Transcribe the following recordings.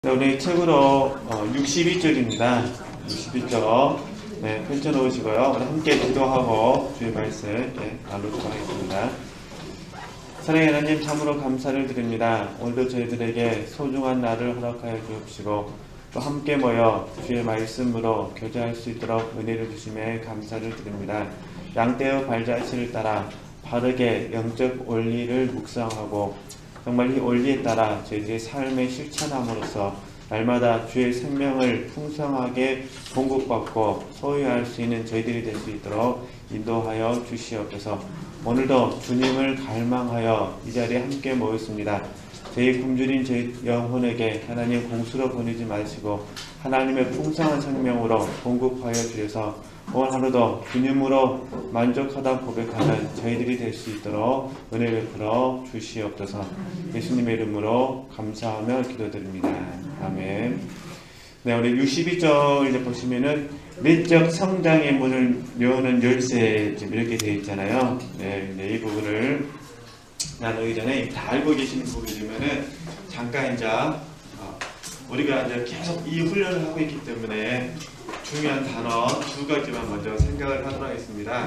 네, 오늘 책으로 62쪽입니다. 62쪽 펼쳐놓으시고요. 오늘 함께 기도하고 주의 말씀 나누도록 하겠습니다. 사랑의 하나님, 참으로 감사를 드립니다. 오늘도 저희들에게 소중한 날을 허락하여 주옵시고 또 함께 모여 주의 말씀으로 교제할 수 있도록 은혜를 주심에 감사를 드립니다. 양떼의 발자취를 따라 바르게 영적 원리를 묵상하고 정말 이 원리에 따라 저희들의 삶에 실천함으로써 날마다 주의 생명을 풍성하게 공급받고 소유할 수 있는 저희들이 될 수 있도록 인도하여 주시옵소서. 오늘도 주님을 갈망하여 이 자리에 함께 모였습니다. 저희 굶주린 저희 영혼에게 하나님 공수로 보내지 마시고 하나님의 풍성한 생명으로 공급하여 주셔서 오늘 하루도 주님으로 만족하다 고백하는 저희들이 될 수 있도록 은혜를 베풀어 주시옵소서. 예수님의 이름으로 감사하며 기도드립니다. 아멘. 네, 우리 62절 이제 보시면은 내적 성장의 문을 여는 열쇠 지금 이렇게 되어 있잖아요. 네, 이 부분을 나누기 전에 다 알고 계시는 부분이면은 잠깐 이제 우리가 이제 계속 이 훈련을 하고 있기 때문에 중요한 단어 두 가지만 먼저 생각을 하도록 하겠습니다.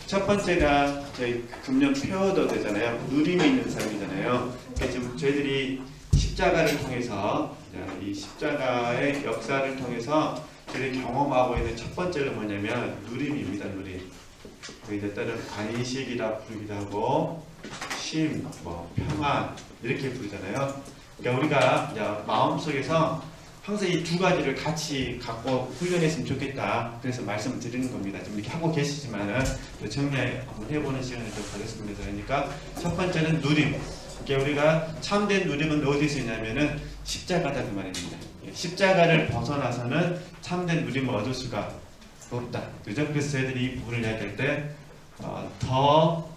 첫 번째가 저희 금년 표어도 되잖아요. 누림이 있는 삶이잖아요. 그러니까 지금 저희들이 십자가를 통해서 이 십자가의 역사를 통해서 저희들이 경험하고 있는 첫 번째가 뭐냐면 누림입니다. 누림. 이제 때는 안식이라 부르기도 하고 쉼, 평안 이렇게 부르잖아요. 그러니까 우리가 이제 마음속에서 항상 이 두 가지를 같이 갖고 훈련했으면 좋겠다. 그래서 말씀을 드리는 겁니다. 지금 이렇게 하고 계시지만은 정리 한번 해보는 시간을 좀 가졌습니다. 그러니까 첫 번째는 누림. 그러니까 우리가 참된 누림은 어디서 있냐면은 십자가다 그 말입니다. 십자가를 벗어나서는 참된 누림을 얻을 수가 없다. 그죠? 그래서 저희들이 이 부분을 이야기할 때 더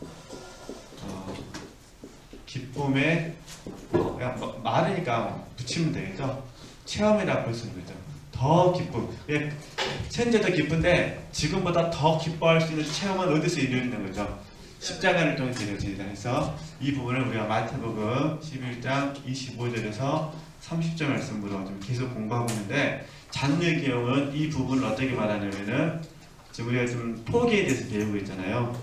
기쁨에 그냥 말하니까 붙이면 되겠죠? 체험이라 볼 수 있는 거죠. 더 기쁨. 현재도 기쁜데 지금보다 더 기뻐할 수 있는 체험은 어디서 이루어지는 거죠? 십자가를 통해서 이루어진다. 해서 이 부분을 우리가 마태복음 11장 25절에서 30절 말씀으로 좀 계속 공부하고 있는데 잔류기용은 이 부분을 어떻게 말하냐면은 지금 우리가 좀 포기에 대해서 배우고 있잖아요.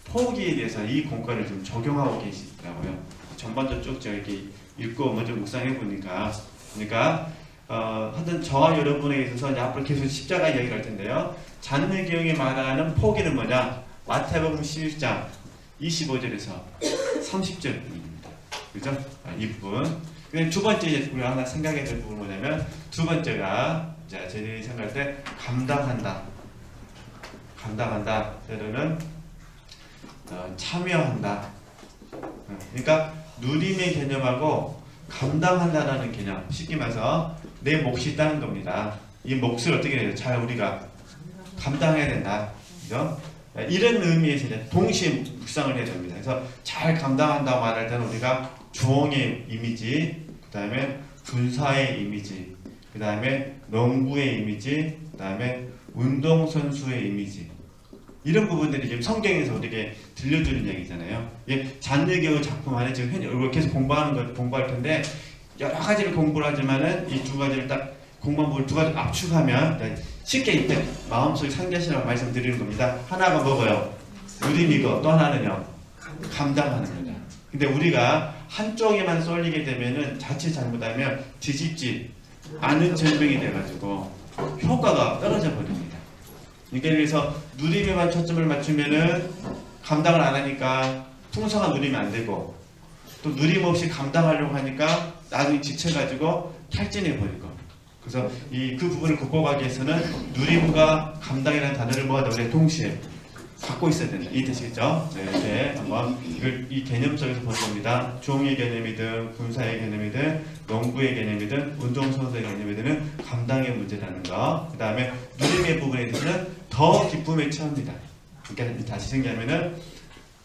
포기에 대해서 이 공과를 좀 적용하고 계시더라고요. 전반적으로 쭉 제가 이렇게 읽고 먼저 묵상해 보니까 그러니까 하여튼 저와 여러분에게 있어서 이제 앞으로 계속 십자가 이야기를 할 텐데요. 잔류기용이 말하는 포기는 뭐냐? 마태복음 11장 25절에서 30절입니다. 그죠? 이 부분. 근데 두 번째 이제 우리가 하나 생각해야 될 부분은 뭐냐면 두 번째가 이제 저희들이 생각할 때 감당한다. 감당한다. 때로는 참여한다. 그러니까 누림의 개념하고 감당한다라는 개념. 쉽게 말해서 내 몫이 있다는 겁니다. 이 몫을 어떻게 해야 돼요? 잘 우리가 감당해야 된다. 그죠? 이런 의미에서 이제 동시에 묵상을 해야 됩니다. 그래서 잘 감당한다고 말할 때는 우리가 종의 이미지, 그 다음에 군사의 이미지, 그 다음에 농부의 이미지, 그 다음에 운동선수의 이미지, 이런 부분들이 지금 성경에서 우리에게 들려주는 얘기잖아요. 이게 잔류기용 작품 안에 지금 현재 계속 공부할 텐데 여러 가지를 공부를 하지만은 이 두 가지를 딱 공부한 부분을 두 가지 압축하면 쉽게 이때 마음속에 상기하시라고 말씀드리는 겁니다. 하나가 뭐고요? 누림이고 또 하나는요? 감당하는 거죠. 근데 우리가 한쪽에만 쏠리게 되면은 자칫 잘못하면 뒤집지 않은 절벽이 돼가지고 효과가 떨어져 버립니다. 그래서 누림에만 초점을 맞추면은 감당을 안 하니까 풍성한 누림이 안 되고 또 누림 없이 감당하려고 하니까 나중에 지쳐가지고 탈진해 버리고 그래서 그 부분을 극복하기 위해서는 누림과 감당이라는 단어를 모아서 우리가 동시에 갖고 있어야 된다. 이해되시겠죠? 네, 한번 이 개념 속에서 볼 겁니다. 종의 개념이든 군사의 개념이든 농부의 개념이든 운동선수의 개념이든 감당의 문제라는 거. 그 다음에 누림의 부분에 대해서는 더 기쁨의 체험이다. 그러니까 다시 생각하면은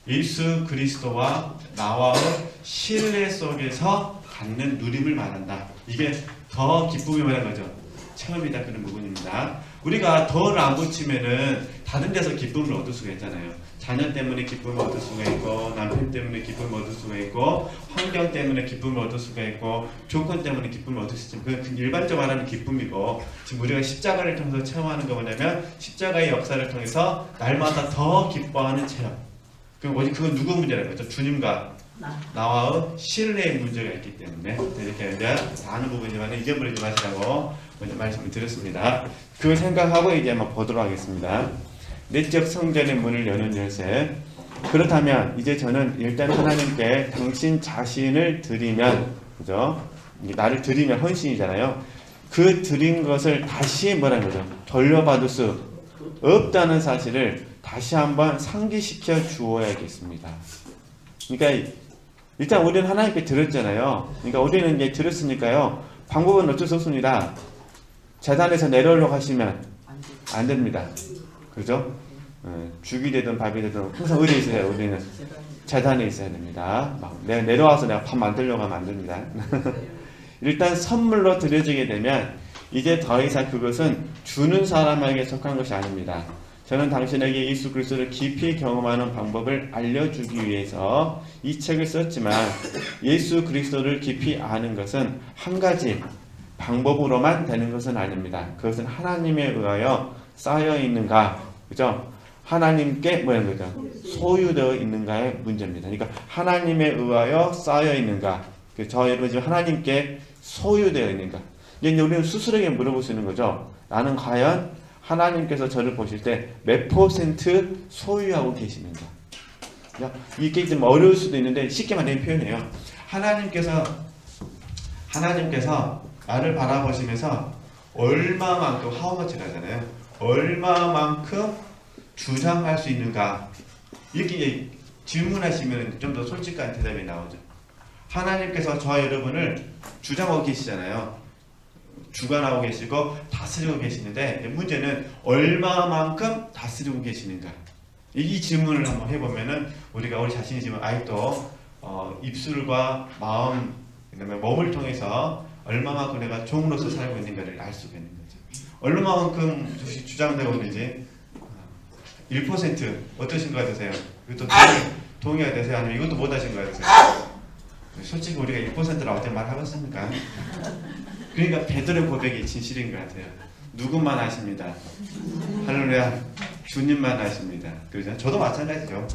예수 그리스도와 나와의 신뢰 속에서 갖는 누림을 말한다. 이게 더 기쁨이 말하는 거죠. 체험이다. 그런 부분입니다. 우리가 덜 안 붙이면은 다른 데서 기쁨을 얻을 수가 있잖아요. 자녀 때문에 기쁨을 얻을 수가 있고, 남편 때문에 기쁨을 얻을 수가 있고, 환경 때문에 기쁨을 얻을 수가 있고, 조건 때문에 기쁨을 얻을 수 있지만 그건 일반적으로 말하는 기쁨이고, 지금 우리가 십자가를 통해서 체험하는 거 뭐냐면 십자가의 역사를 통해서 날마다 더 기뻐하는 체험. 그건 누구 문제라는 거죠? 주님과 나와의 신뢰의 문제가 있기 때문에 이렇게 이제 아는 부분이지만 잊어버리지 마시라고 먼저 말씀을 드렸습니다. 그 생각하고 이제 한번 보도록 하겠습니다. 내적 성전의 문을 여는 열쇠. 그렇다면 이제 저는 일단 하나님께 당신 자신을 드리면, 그죠? 나를 드리면 헌신이잖아요. 그 드린 것을 다시 뭐라는 거죠? 돌려받을 수 없다는 사실을 다시 한번 상기시켜 주어야겠습니다. 그러니까 일단 우리는 하나님께 드렸잖아요. 그러니까 우리는 이제 드렸으니까요. 방법은 어쩔 수 없습니다. 재단에서 내려오려고 하시면 안 됩니다. 그죠? 죽이 되든 밥이 되든 항상 어디에 있어야 해요? 우리는 재단에 있어야 됩니다. 막 내가 내려와서 내가 밥 만들려고 하면 안 됩니다. 일단 선물로 드려지게 되면 이제 더 이상 그것은 주는 사람에게 속한 것이 아닙니다. 저는 당신에게 예수 그리스도를 깊이 경험하는 방법을 알려주기 위해서 이 책을 썼지만 예수 그리스도를 깊이 아는 것은 한 가지 방법으로만 되는 것은 아닙니다. 그것은 하나님에 의하여 쌓여 있는가, 그죠? 하나님께 뭐라는 거죠? 소유되어 있는가의 문제입니다. 그러니까 하나님에 의하여 쌓여 있는가, 저 여러분 지금 하나님께 소유되어 있는가. 이제 우리는 스스로에게 물어볼 수 있는 거죠. 나는 과연 하나님께서 저를 보실 때 몇 % 소유하고 계시는가? 이게 좀 어려울 수도 있는데 쉽게 말하는 표현이에요. 하나님께서 나를 바라보시면서 얼마만큼 하우머치라잖아요. 얼마만큼 주장할 수 있는가? 이렇게 질문하시면 좀 더 솔직한 대답이 나오죠. 하나님께서 저와 여러분을 주장하고 계시잖아요. 주관하고 계시고 다스리고 계시는데 문제는 얼마만큼 다스리고 계시는가? 이 질문을 한번 해보면은 우리가 우리 자신이 지금 아직도 입술과 마음, 그다음에 몸을 통해서 얼마만큼 내가 종으로서 살고 있는가를 알 수가 있는 거죠. 얼마만큼 주장되고 있는지 1% 어떠신 것 같으세요? 이것도 동의가 되세요? 아니면 이것도 못하신 것 같으세요? 솔직히 우리가 1%라 어떻게 말하겠습니까? 그러니까 베드로의 고백이 진실인 것 같아요. 누구만 아십니다. 할렐루야. 주님만 아십니다. 그렇죠? 저도 마찬가지죠.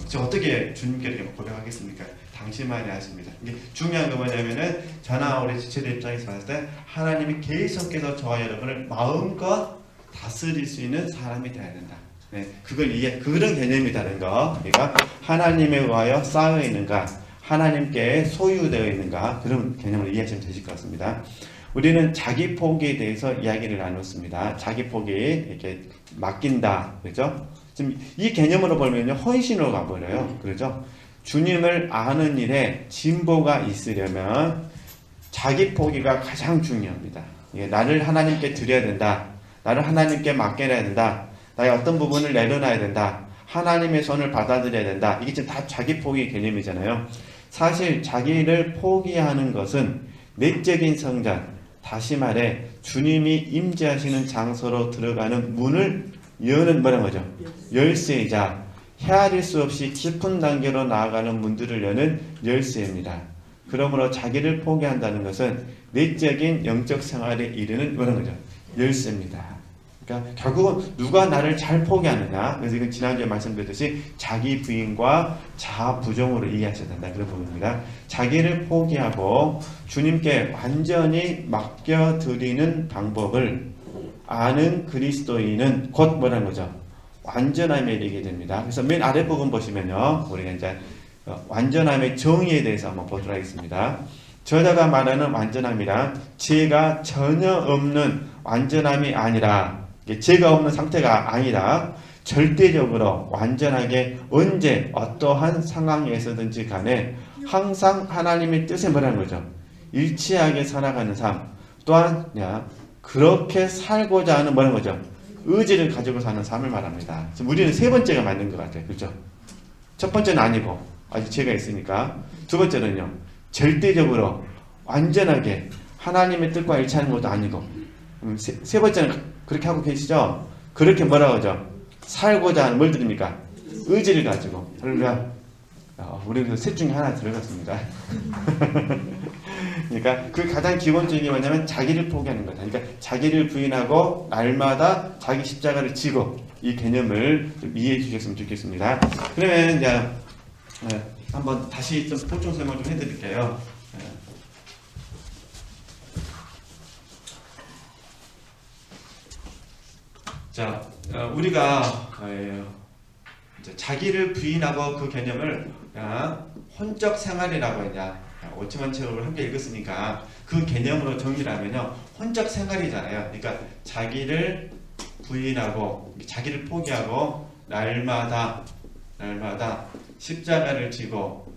저 어떻게 주님께 이렇게 고백하겠습니까? 당신만이 아십니다. 이게 중요한 건 뭐냐면은 저나 우리 지체들 입장에서 봤을 때 하나님이 계속해서 저와 여러분을 마음껏 다스릴 수 있는 사람이 되어야 된다. 네, 그런 개념이라는 거. 그러니까 하나님에 의하여 쌓여 있는가, 하나님께 소유되어 있는가, 그런 개념을 이해하시면 되실 것 같습니다. 우리는 자기 포기에 대해서 이야기를 나눴습니다. 자기 포기 이렇게 맡긴다, 그렇죠? 지금 이 개념으로 보면요, 헌신으로 가버려요, 그렇죠? 주님을 아는 일에 진보가 있으려면 자기 포기가 가장 중요합니다. 나를 하나님께 드려야 된다, 나를 하나님께 맡겨야 된다, 나의 어떤 부분을 내려놔야 된다, 하나님의 손을 받아들여야 된다. 이게 지금 다 자기 포기 개념이잖아요. 사실 자기를 포기하는 것은 내적인 성장, 다시 말해 주님이 임재하시는 장소로 들어가는 문을 여는 뭐라는 거죠? 열쇠이자 헤아릴 수 없이 깊은 단계로 나아가는 문들을 여는 열쇠입니다. 그러므로 자기를 포기한다는 것은 내적인 영적 생활에 이르는 뭐라는 거죠? 열쇠입니다. 그러니까 결국은 누가 나를 잘 포기하느냐. 그래서 이건 지난주에 말씀드렸듯이 자기 부인과 자아 부정으로 이해하셔야 된다. 그런 부분입니다. 자기를 포기하고 주님께 완전히 맡겨드리는 방법을 아는 그리스도인은 곧 뭐라는 거죠? 완전함에 이르게 됩니다. 그래서 맨 아래 부분 보시면요, 우리가 이제 완전함의 정의에 대해서 한번 보도록 하겠습니다. 저자가 말하는 완전함이란 죄가 전혀 없는 완전함이 아니라, 죄가 없는 상태가 아니라 절대적으로 완전하게 언제 어떠한 상황에서든지 간에 항상 하나님의 뜻에 뭐라는 거죠? 일치하게 살아가는 삶, 또한 그렇게 살고자 하는 뭐라는 거죠? 의지를 가지고 사는 삶을 말합니다. 지금 우리는 세 번째가 맞는 것 같아요. 그렇죠? 첫 번째는 아니고 아직 죄가 있으니까. 두 번째는요, 절대적으로 완전하게 하나님의 뜻과 일치하는 것도 아니고. 세 번째는 그렇게 하고 계시죠? 그렇게 뭐라고 하죠? 살고자 하는 뭘 드립니까? 의지를 가지고. 그러니까 우리 셋 중에 하나 들어갔습니다. 그러니까 그 가장 기본적인 게 뭐냐면 자기를 포기하는 거다. 그러니까 자기를 부인하고 날마다 자기 십자가를 지고 이 개념을 좀 이해해 주셨으면 좋겠습니다. 그러면 이제 한번 다시 좀 보충 설명 좀 해드릴게요. 자, 우리가 이제 자기를 부인하고 그 개념을 혼적 생활이라고 했냐, 오치만 책을 함께 읽었으니까 그 개념으로 정리를 하면요, 혼적 생활이잖아요. 그러니까 자기를 부인하고 자기를 포기하고 날마다 십자가를 지고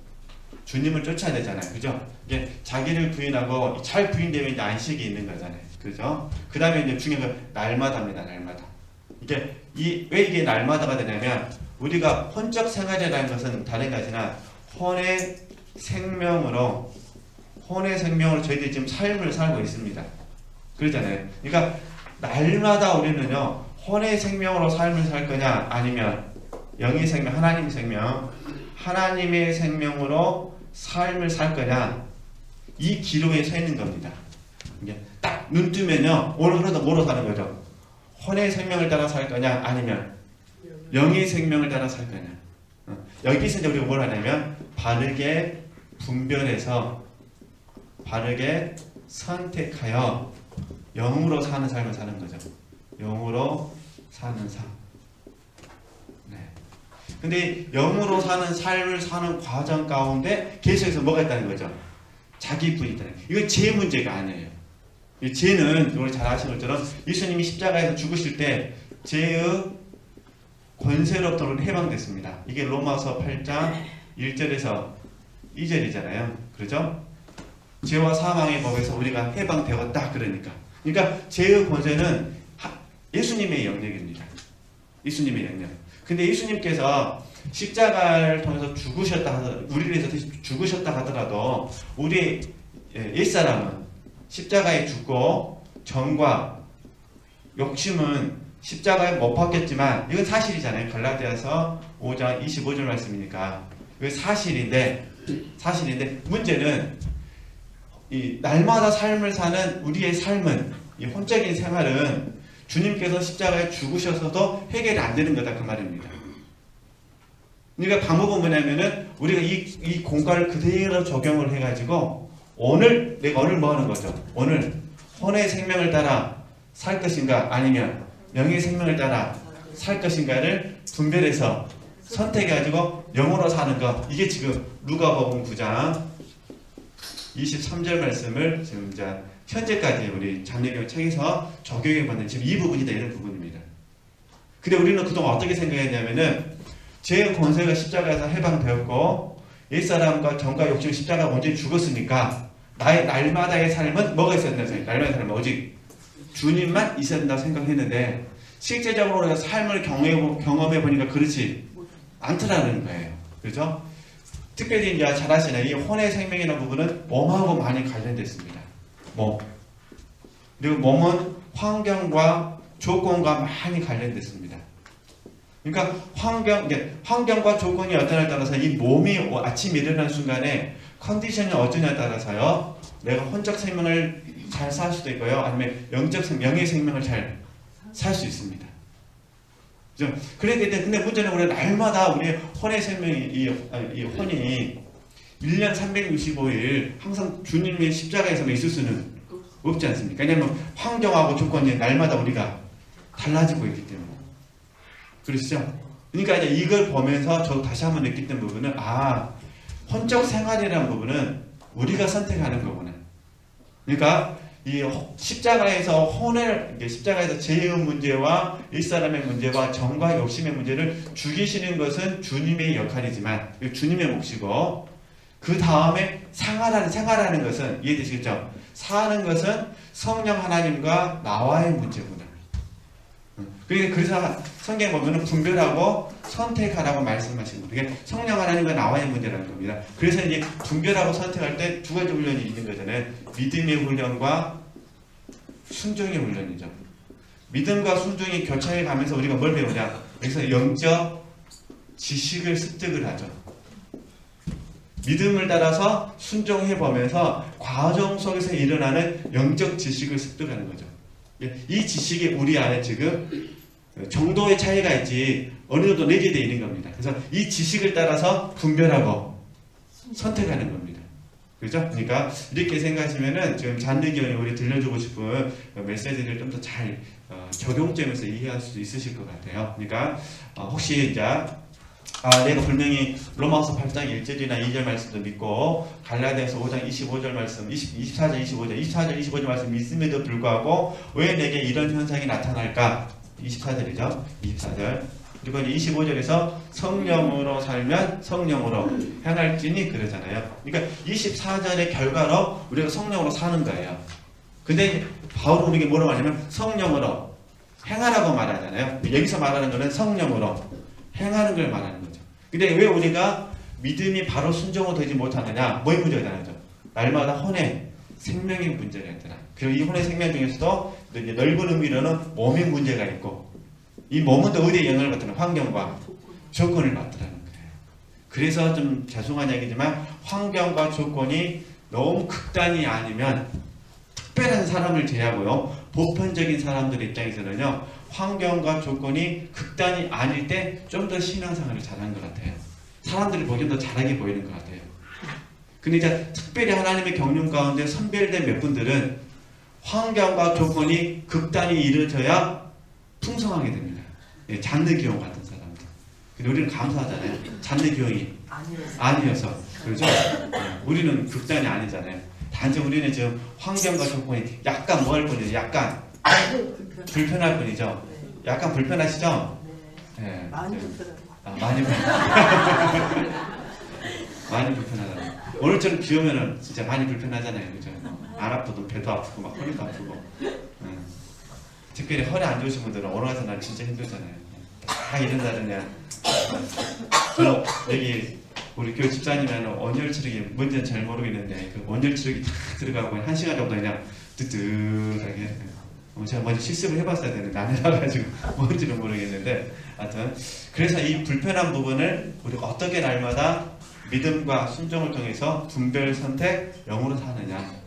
주님을 쫓아야 되잖아요. 그죠? 이게 자기를 부인하고 잘 부인되면 이제 안식이 있는 거잖아요. 그죠? 그 다음에 이제 중요한 건 날마다입니다. 날마다. 이게 왜 이게 날마다가 되냐면 우리가 혼적 생활이라는 것은 다른 게 아니라 혼의 생명으로 저희들이 지금 삶을 살고 있습니다. 그러잖아요. 그러니까 날마다 우리는요, 혼의 생명으로 삶을 살 거냐, 아니면 영의 생명, 하나님의 생명, 하나님의 생명으로 삶을 살 거냐, 이 기로에 서 있는 겁니다. 이게 딱 눈 뜨면요, 오늘 하루도 뭐로 사는 거죠? 혼의 생명을 따라 살 거냐, 아니면 영의 생명을 따라 살 거냐. 여기서 이제 우리가 뭘 하냐면 바르게 분별해서 바르게 선택하여 영으로 사는 삶을 사는 거죠. 영으로 사는 삶. 네. 근데 영으로 사는 삶을 사는 과정 가운데 계속해서 뭐가 있다는 거죠? 자기 부인이 있다는 거예요. 이건 제 문제가 아니에요. 이 죄는 우리 잘 아시는 것처럼 예수님이 십자가에서 죽으실 때 죄의 권세로부터 해방됐습니다. 이게 로마서 8장 1절에서 2절이잖아요. 그렇죠? 죄와 사망의 법에서 우리가 해방되었다. 그러니까 죄의 권세는 예수님의 영역입니다. 예수님의 영역. 근데 예수님께서 십자가를 통해서 우리를 위해서 죽으셨다 하더라도 우리 옛사람은 십자가에 죽고 정과 욕심은 십자가에 못 박혔지만 이건 사실이잖아요. 갈라디아서 5장 25절 말씀이니까 이건 사실인데 문제는 이 날마다 삶을 사는 우리의 삶은, 이 혼적인 생활은 주님께서 십자가에 죽으셔서도 해결이 안 되는 거다, 그 말입니다. 그러니까 방법은 뭐냐면은 우리가 이 공과를 그대로 적용을 해가지고 내가 오늘 뭐 하는 거죠? 오늘 혼의 생명을 따라 살 것인가, 아니면 영의 생명을 따라 살 것인가를 분별해서 선택해가지고 영으로 사는 것. 이게 지금 누가복음 9장 23절 말씀을 지금 이제 현재까지 우리 장례경 책에서 적용해보는 지금 이 부분이 되는 부분입니다. 근데 우리는 그동안 어떻게 생각했냐면은 제 권세가 십자가에서 해방되었고 옛사람과 정과 욕심 십자가가 온전히 죽었으니까 나의 날마다의 삶은 뭐가 있어야 된다고 생각해요. 날마다의 삶은 오직 주님만 있어야 된다고 생각했는데 실제적으로 우리가 삶을 경험해보니까 그렇지 않더라는 거예요. 그렇죠? 특별히 이제 잘 아시는 이 혼의 생명이라는 부분은 몸하고 많이 관련됐습니다. 몸. 그리고 몸은 환경과 조건과 많이 관련됐습니다. 그러니까 환경과 조건이 어떠냐에 따라서 이 몸이 아침에 일어나는 순간에 컨디션이 어떠냐에 따라서요, 내가 혼적 생명을 잘 살 수도 있고요, 아니면 영의 생명을 잘 살 수 있습니다. 그죠? 근데 문제는 우리 날마다 우리의 혼의 생명이, 이 혼이 1년 365일 항상 주님의 십자가에서만 있을 수는 없지 않습니까? 왜냐하면 환경하고 조건이 날마다 우리가 달라지고 있기 때문에. 그러시죠? 그러니까 이제 이걸 보면서 저 다시 한번 느꼈던 부분은, 혼적 생활이라는 부분은 우리가 선택하는 거구나. 그러니까 이 십자가에서 십자가에서 죄의 문제와 일사람의 문제와 정과 욕심의 문제를 죽이시는 것은 주님의 역할이지만, 주님의 몫이고, 그 다음에 생활하는 것은, 이해되시겠죠? 사는 것은 성령 하나님과 나와의 문제구나. 그래서 성경에 보면 분별하고 선택하라고 말씀하신 거예요. 성령 하나님과 나와의 문제라는 겁니다. 그래서 이제 분별하고 선택할 때 두 가지 훈련이 있는 거잖아요. 믿음의 훈련과 순종의 훈련이죠. 믿음과 순종이 교차해 가면서 우리가 뭘 배우냐? 여기서 영적 지식을 습득을 하죠. 믿음을 따라서 순종해보면서 과정 속에서 일어나는 영적 지식을 습득하는 거죠. 이 지식이 우리 안에 지금 정도의 차이가 있지 어느 정도 내재되어 있는 겁니다. 그래서 이 지식을 따라서 분별하고 선택하는 겁니다. 그죠? 그러니까 이렇게 생각하시면은 지금 잔느기원이 우리 들려주고 싶은 메시지를 좀 더 잘 적용점에서 이해할 수 있으실 것 같아요. 그러니까 혹시 이제 내가 분명히 로마서 8장 1절이나 2절 말씀도 믿고 갈라디아서 5장 25절 말씀, 24절 25절 말씀 믿음에도 불구하고 왜 내게 이런 현상이 나타날까? 24절이죠. 24절. 그리고 25절에서 성령으로 살면 성령으로 행할지니 그러잖아요. 그러니까 24절의 결과로 우리가 성령으로 사는 거예요. 근데 바울은 우리에게 뭐라고 하냐면 성령으로 행하라고 말하잖아요. 여기서 말하는 거는 성령으로 행하는 걸 말하는 거죠. 근데 왜 우리가 믿음이 바로 순종으로 되지 못하느냐? 뭐의 문제가 있잖아요. 날마다 혼의 생명의 문제가 있더라. 그리고 이 혼의 생명 중에서도 이제 넓은 의미로는 몸의 문제가 있고 이 몸은 또 어디에 영향을 받더라? 환경과 조건을 받더라는 거예요. 그래서 좀 죄송한 얘기지만 환경과 조건이 너무 극단이 아니면 특별한 사람을 제외하고요. 보편적인 사람들 입장에서는요. 환경과 조건이 극단이 아닐 때 좀 더 신앙생활을 잘한 것 같아요. 사람들이 보기엔 더 잘하게 보이는 것 같아요. 근데 이제 특별히 하나님의 경륜 가운데 선별된 몇 분들은 환경과 조건이 극단이 이루어져야 풍성하게 됩니다. 예, 잔느기용 같은 사람들. 근데 우리는 감사하잖아요. 잔느기용이 아니어서. 그렇죠? 우리는 극단이 아니잖아요. 단지 우리는 지금 환경과 조건이 약간 뭐 할 뿐이죠. 약간 불편할 뿐이죠. 약간 불편하시죠? 네. 많이 불편하다. 많이 불편하다. 많이 불편하다. 오늘처럼 비 오면은 진짜 많이 불편하잖아요. 그죠? 안 아프도 배도 아프고 막 허리도 아프고. 특별히 허리 안 좋으신 분들은 오늘 같은 날 진짜 힘들잖아요. 다 이런다느냐. 저는 여기 우리 교회 집사님은 온열 치료기 뭔지는 잘 모르겠는데 그 온열 치료기 다 들어가고 1시간 정도 그냥 뜨뜻하게 제가 먼저 실습을 해봤어야 되는데 안 해봐가지고 뭔지는 모르겠는데 하여튼 그래서 이 불편한 부분을 우리가 어떻게 날마다 믿음과 순종을 통해서 분별 선택 영으로 사느냐.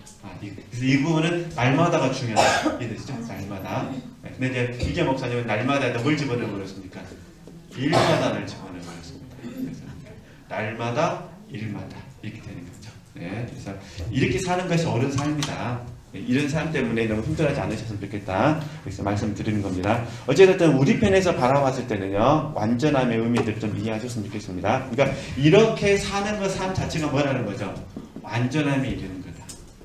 그래서 이 부분은 날마다가 중요하다. 이해되시죠? 날마다. 근데 이제 이계 목사님은 날마다에다 뭘 집어넣어버렸습니까? 일마다를 집어넣어버렸습니다. 그래서 날마다 일마다 이렇게 되는 거죠. 네, 그래서 이렇게 사는 것이 옳은 삶이다. 이런 삶 때문에 너무 힘들어하지 않으셨으면 좋겠다. 그래서 말씀드리는 겁니다. 어쨌든 우리 편에서 바라봤을 때는요. 완전함의 의미를 좀 이해하셨으면 좋겠습니다. 그러니까 이렇게 사는 것 삶 자체가 뭐라는 거죠? 완전함이 이르는 거다.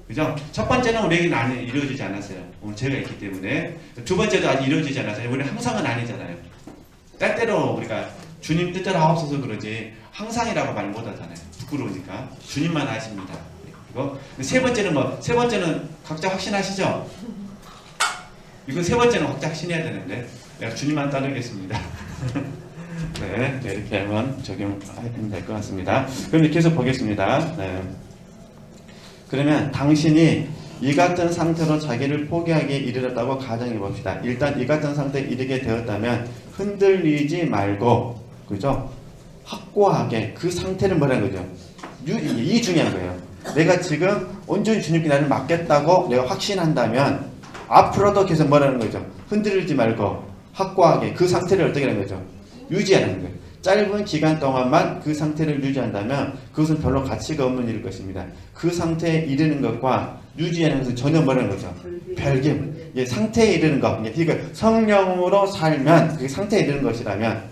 그죠? 첫 번째는 우리에게는 아직 이루어지지 않았어요. 오늘 제가 있기 때문에. 두 번째도 아직 이루어지지 않았어요. 우리는 항상은 아니잖아요. 때때로 우리가 주님 뜻대로 하옵소서 그러지 항상이라고 말 못하잖아요. 부끄러우니까. 주님만 아십니다. 세 번째는 뭐? 세 번째는 각자 확신하시죠? 이거 세 번째는 각자 확신해야 되는데 내가 주님만 따르겠습니다. 네, 이렇게 하면 적용하면 될 것 같습니다. 그럼 계속 보겠습니다. 네. 그러면 당신이 이 같은 상태로 자기를 포기하기에 이르렀다고 가정해 봅시다. 일단 이 같은 상태에 이르게 되었다면 흔들리지 말고, 그죠? 확고하게 그 상태를 뭐라는 거죠? 이 중요한 거예요. 내가 지금 온전히 주님께 나를 맡겼다고 내가 확신한다면 앞으로도 계속 뭐라는 거죠? 흔들리지 말고 확고하게 그 상태를 어떻게 하는 거죠? 유지하는 거예요. 짧은 기간 동안만 그 상태를 유지한다면 그것은 별로 가치가 없는 일일 것입니다. 그 상태에 이르는 것과 유지하는 것은 전혀 뭐라는 거죠? 별개. 예, 상태에 이르는 것. 그러니까 성령으로 살면 그게 상태에 이르는 것이라면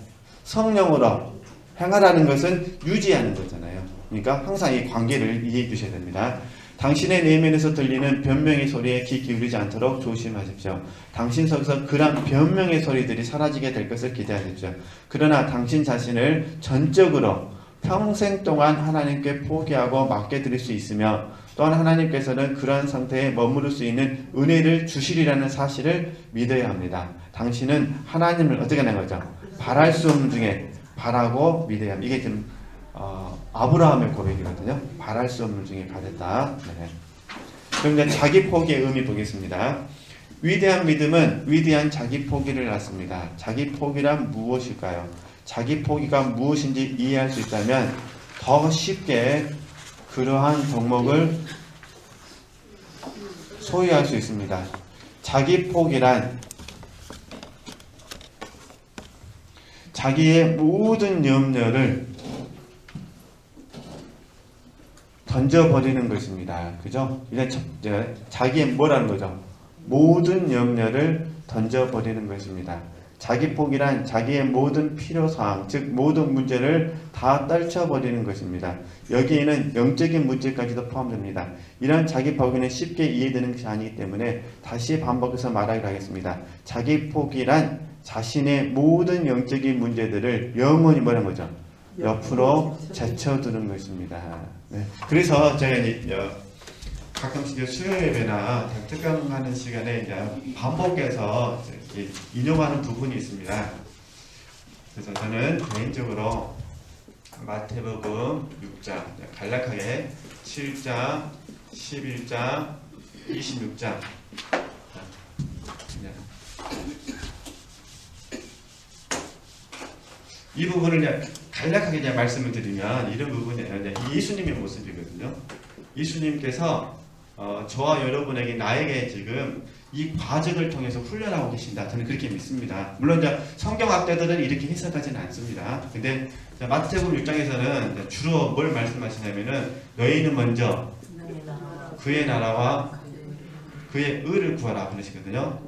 성령으로 행하라는 것은 유지하는 거잖아요. 그러니까 항상 이 관계를 이해해 주셔야 됩니다. 당신의 내면에서 들리는 변명의 소리에 귀 기울이지 않도록 조심하십시오. 당신 속에서 그런 변명의 소리들이 사라지게 될 것을 기대하십시오. 그러나 당신 자신을 전적으로 평생 동안 하나님께 포기하고 맡겨드릴 수 있으며 또한 하나님께서는 그러한 상태에 머무를 수 있는 은혜를 주시리라는 사실을 믿어야 합니다. 당신은 하나님을 어떻게 하는 거죠? 바랄 수 없는 중에 바라고 믿어야 합니다. 이게 좀 아브라함의 고백이거든요. 바랄 수 없는 중에 바랬다. 네. 그럼 이제 자기 포기의 의미 보겠습니다. 위대한 믿음은 위대한 자기 포기를 낳습니다. 자기 포기란 무엇일까요? 자기 포기가 무엇인지 이해할 수 있다면 더 쉽게 그러한 덕목을 소유할 수 있습니다. 자기 포기란 자기의 모든 염려를 던져버리는 것입니다. 그죠? 이제 자기의 뭐라는 거죠? 모든 염려를 던져버리는 것입니다. 자기 포기란 자기의 모든 필요사항, 즉 모든 문제를 다 떨쳐버리는 것입니다. 여기에는 영적인 문제까지도 포함됩니다. 이런 자기 포기는 쉽게 이해되는 것이 아니기 때문에 다시 반복해서 말하기로 하겠습니다. 자기 포기란 자신의 모든 영적인 문제들을 영원히 뭐라는 거죠? 옆으로 제쳐두는 것입니다. 네. 그래서 제가 이제 가끔씩 수요 예배나 특강하는 시간에 이제 반복해서 인용하는 부분이 있습니다. 그래서 저는 개인적으로 마태복음 6장, 간략하게 7장, 11장, 26장 이 부분을 이제 간략하게 이제 말씀을 드리면 이런 부분이에요. 이제 예수님의 모습이거든요. 예수님께서 저와 여러분에게 나에게 지금 이 과정을 통해서 훈련하고 계신다. 저는 그렇게 믿습니다. 물론 이제 성경학자들은 이렇게 해석하지는 않습니다. 근데 마태복음 6장에서는 주로 뭘 말씀하시냐면은 너희는 먼저 그의 나라와 그의 의를 구하라 그러시거든요.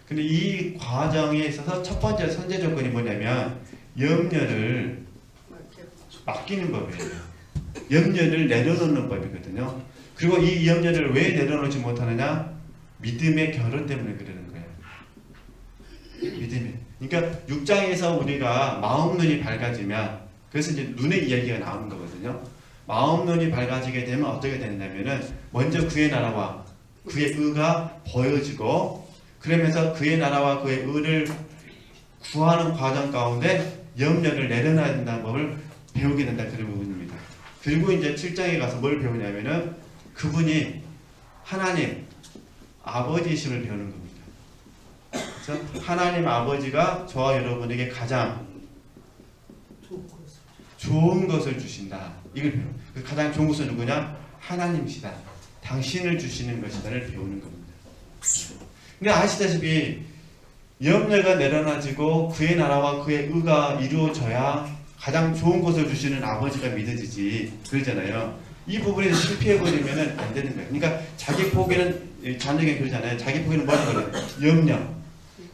근데 이 과정에 있어서 첫 번째 선제 조건이 뭐냐면 염려를 맡기는 법이에요. 염려를 내려놓는 법이거든요. 그리고 이 염려를 왜 내려놓지 못하느냐? 믿음의 결혼 때문에 그러는 거예요. 믿음이. 그러니까 6장에서 우리가 마음 눈이 밝아지면, 그래서 이제 눈의 이야기가 나오는 거거든요. 마음 눈이 밝아지게 되면 어떻게 되느냐면은 먼저 그의 나라와 그의 의가 보여지고, 그러면서 그의 나라와 그의 의를 구하는 과정 가운데 염려를 내려놔야 된다는 법을 배우게 된다, 그런 부분입니다. 그리고 이제 7장에 가서 뭘 배우냐면은 그분이 하나님 아버지이심을 배우는 겁니다. 그래서 하나님 아버지가 저와 여러분에게 가장 좋은 것을 주신다. 이걸 배워요. 가장 좋은 것은 누구냐? 하나님이시다. 당신을 주시는 것이다를 배우는 겁니다. 근데 아시다시피 염려가 내려놔지고 그의 나라와 그의 의가 이루어져야 가장 좋은 것을 주시는 아버지가 믿어지지, 그러잖아요. 이 부분에 실패해버리면 안 되는 거예요. 그러니까 자기 포기는, 자녀에게 그러잖아요. 자기 포기는 뭐라는 거예요? 염려.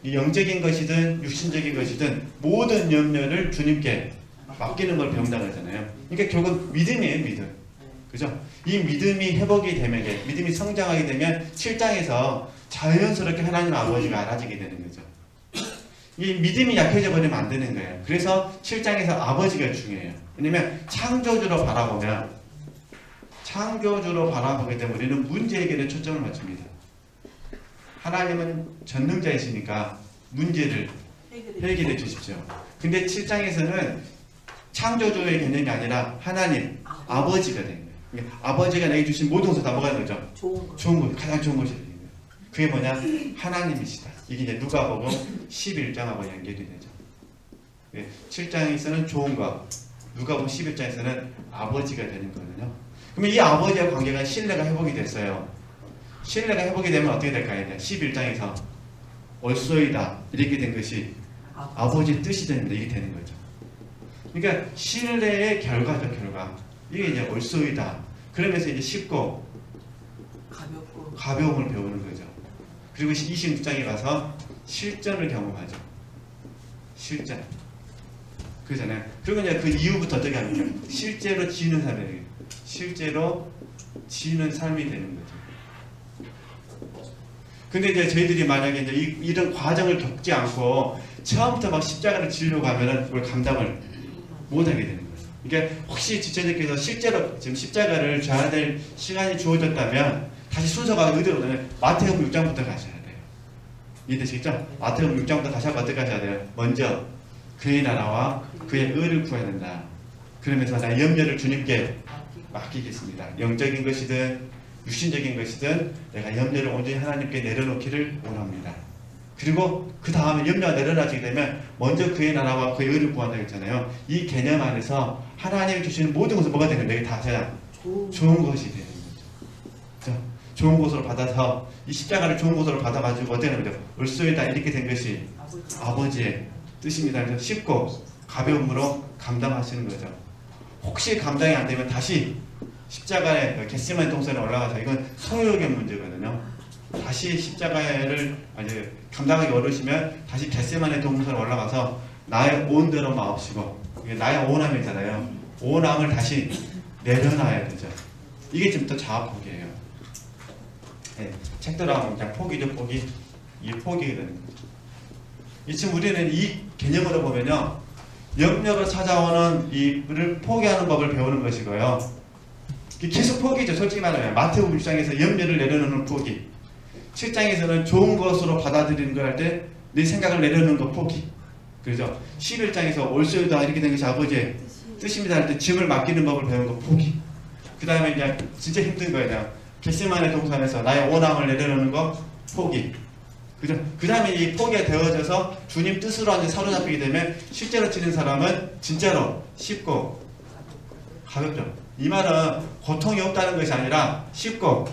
영적인 것이든 육신적인 것이든 모든 염려를 주님께 맡기는 걸 배운다고 하잖아요. 그러니까 결국 믿음이에요, 믿음. 그죠? 이 믿음이 회복이 되면, 믿음이 성장하게 되면 7장에서 자연스럽게 하나님 아버지가 알아지게 되는 거죠. 이 믿음이 약해져 버리면 안 되는 거예요. 그래서 7장에서 아버지가 중요해요. 왜냐면 창조주로 바라보게 되면 우리는 문제 해결에 초점을 맞춥니다. 하나님은 전능자이시니까 문제를 해결해 주십시오. 근데 7장에서는 창조주의 개념이 아니라 하나님, 아버지가 된 거예요. 그러니까 아버지가 내게 주신 모든 것을 다 뭐가 되는 거죠? 좋은 것, 가장 좋은 것이 되는 거예요. 그게 뭐냐? 하나님이시다. 이게 이제 누가복음 11장하고 연결이 되죠. 7장에서는 좋은 것, 누가복음 11장에서는 아버지가 되는 거거든요. 그러면 이 아버지와 관계가 신뢰가 회복이 됐어요. 신뢰가 회복이 되면 어떻게 될까요? 11장에서 얼쏘이다 이렇게 된 것이 아버지의 뜻이 됩니다. 이게 되는 거죠. 그러니까 신뢰의 결과죠, 결과. 이게 이제 얼쏘이다. 그러면서 이제 쉽고 가벼움을 배우는 거죠. 그리고 26장에 가서 실전을 경험하죠. 실전. 그러잖아요. 그리고 이제 그 이후부터 어떻게 합니까? 실제로 지는 삶이에요. 실제로 지는 삶이 되는 거죠. 근데 이제 저희들이 만약에 이제 이런 과정을 겪지 않고 처음부터 막 십자가를 지려고 하면은 그걸 감당을 못하게 되는 거예요. 그러니까 혹시 지체들께서 실제로 지금 십자가를 져야 될 시간이 주어졌다면 다시 순서가 의대로 마태복음 6장부터 가셔야 돼요. 이해되시겠죠? 마태복음 6장부터 다시 한번 어떻게 하셔야 돼요? 먼저 그의 나라와 그의 의를 구해야 된다. 그러면서 나 염려를 주님께 맡기겠습니다. 영적인 것이든 육신적인 것이든 내가 염려를 온전히 하나님께 내려놓기를 원합니다. 그리고 그 다음에 염려가 내려놔지게 되면 먼저 그의 나라와 그의 의를 구한다고 했잖아요. 이 개념 안에서 하나님이 주시는 모든 것은 뭐가 되는 거예요? 다 좋은 것이 되는 거죠. 좋은 것으로 받아서 이 십자가를 좋은 것으로 받아가지고 어떻게 되는 거죠? 을소에다 이렇게 된 것이 아버지의 뜻입니다. 그래서 쉽고 가벼움으로 감당하시는 거죠. 혹시 감당이 안 되면 다시 십자가에 겟세마네 동산에 올라가서 이건 소유의 문제거든요. 다시 십자가를 감당하기 어려우시면 다시 겟세마네 동산에 올라가서 나의 온대로 마옵시고 나의 오남이잖아요. 오남을 다시 내려놔야 되죠. 이게 좀 더 자아포기예요. 네, 책대로 하면 그냥 포기죠. 포기. 이게 포기거든요. 지금 우리는 이 개념으로 보면요, 염려로 찾아오는 이를 포기하는 법을 배우는 것이고요. 계속 포기죠. 솔직히 말하면 마태복음 6장에서 염려를 내려놓는 포기, 7장에서는 좋은 것으로 받아들이는 걸 할 때 내 생각을 내려놓는 거 포기. 그렇죠. 11장에서 올소유다 이렇게 된 것이 아버지의 뜻입니다 할 때 짐을 맡기는 법을 배우는 거 포기. 그 다음에 그냥 진짜 힘든 거예요. 겟세마네 동산에서 나의 원함을 내려놓는 거 포기. 그죠? 그 다음에 이 포기가 되어져서 주님 뜻으로 완전 사로잡히게 되면 실제로 치는 사람은 진짜로 쉽고 가볍죠. 이 말은 고통이 없다는 것이 아니라 쉽고